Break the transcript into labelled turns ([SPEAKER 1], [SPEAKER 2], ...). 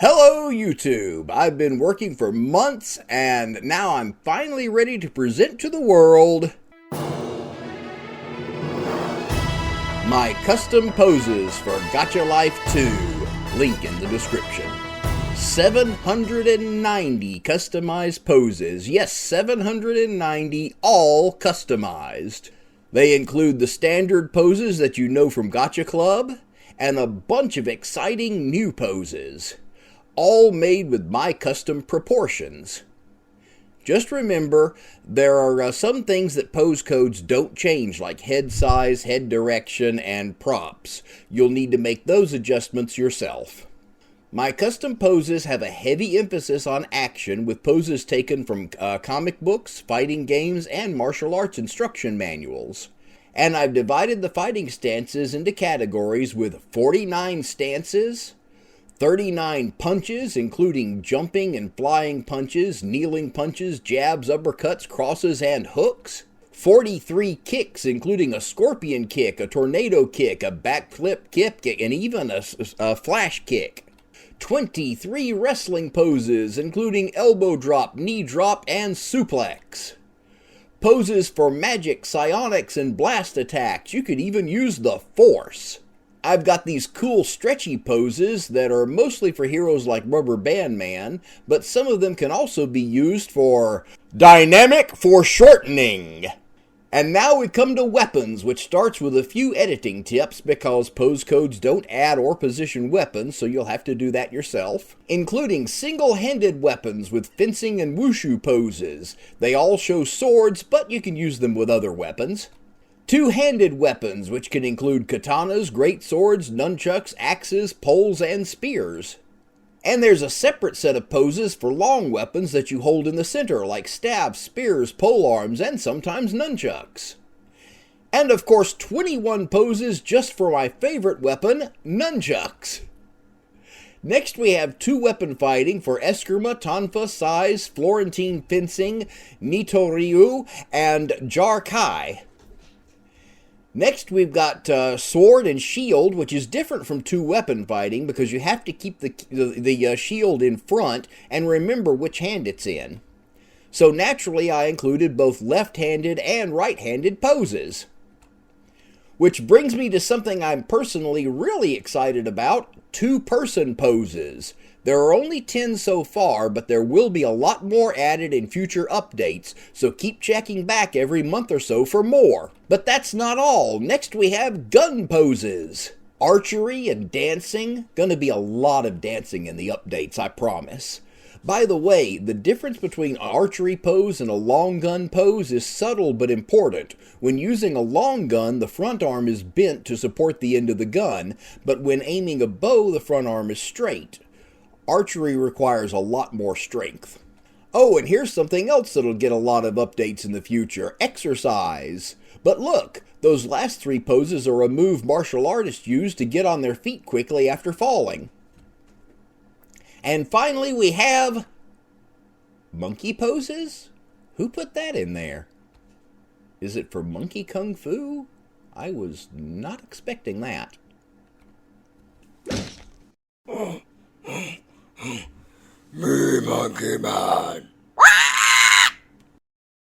[SPEAKER 1] Hello YouTube! I've been working for months and now I'm finally ready to present to the world my custom poses for Gacha Life 2. Link in the description. 790 customized poses. Yes, 790, all customized. They include the standard poses that you know from Gacha Club and a bunch of exciting new poses. All made with my custom proportions. Just remember, there are some things that pose codes don't change, like head size, head direction, and props. You'll need to make those adjustments yourself. My custom poses have a heavy emphasis on action, with poses taken from comic books, fighting games, and martial arts instruction manuals. And I've divided the fighting stances into categories with 49 stances, 39 punches, including jumping and flying punches, kneeling punches, jabs, uppercuts, crosses, and hooks. 43 kicks, including a scorpion kick, a tornado kick, a backflip kick, and even a flash kick. 23 wrestling poses, including elbow drop, knee drop, and suplex. Poses for magic, psionics, and blast attacks. You could even use the Force. I've got these cool stretchy poses that are mostly for heroes like Rubber Band Man, but some of them can also be used for dynamic foreshortening. And now we come to weapons, which starts with a few editing tips because pose codes don't add or position weapons, so you'll have to do that yourself. Including single-handed weapons with fencing and wushu poses. They all show swords, but you can use them with other weapons. Two-handed weapons, which can include katanas, great swords, nunchucks, axes, poles, and spears. And there's a separate set of poses for long weapons that you hold in the center, like staves, spears, polearms, and sometimes nunchucks. And of course, 21 poses just for my favorite weapon, nunchucks. Next we have two-weapon fighting for Eskrima, Tonfa, Sais, Florentine fencing, Nitoryu, and Jarkai. Next, we've got sword and shield, which is different from two-weapon fighting because you have to keep the shield in front and remember which hand it's in. So naturally, I included both left-handed and right-handed poses. Which brings me to something I'm personally really excited about, two-person poses. There are only 10 so far, but there will be a lot more added in future updates, so keep checking back every month or so for more. But that's not all. Next we have gun poses. Archery and dancing. Gonna be a lot of dancing in the updates, I promise. By the way, the difference between an archery pose and a long gun pose is subtle but important. When using a long gun, the front arm is bent to support the end of the gun, but when aiming a bow, the front arm is straight. Archery requires a lot more strength. Oh, and here's something else that'll get a lot of updates in the future. Exercise. But look, those last three poses are a move martial artists use to get on their feet quickly after falling. And finally we have monkey poses? Who put that in there? Is it for monkey kung fu? I was not expecting that.
[SPEAKER 2] Me, Monkey Man.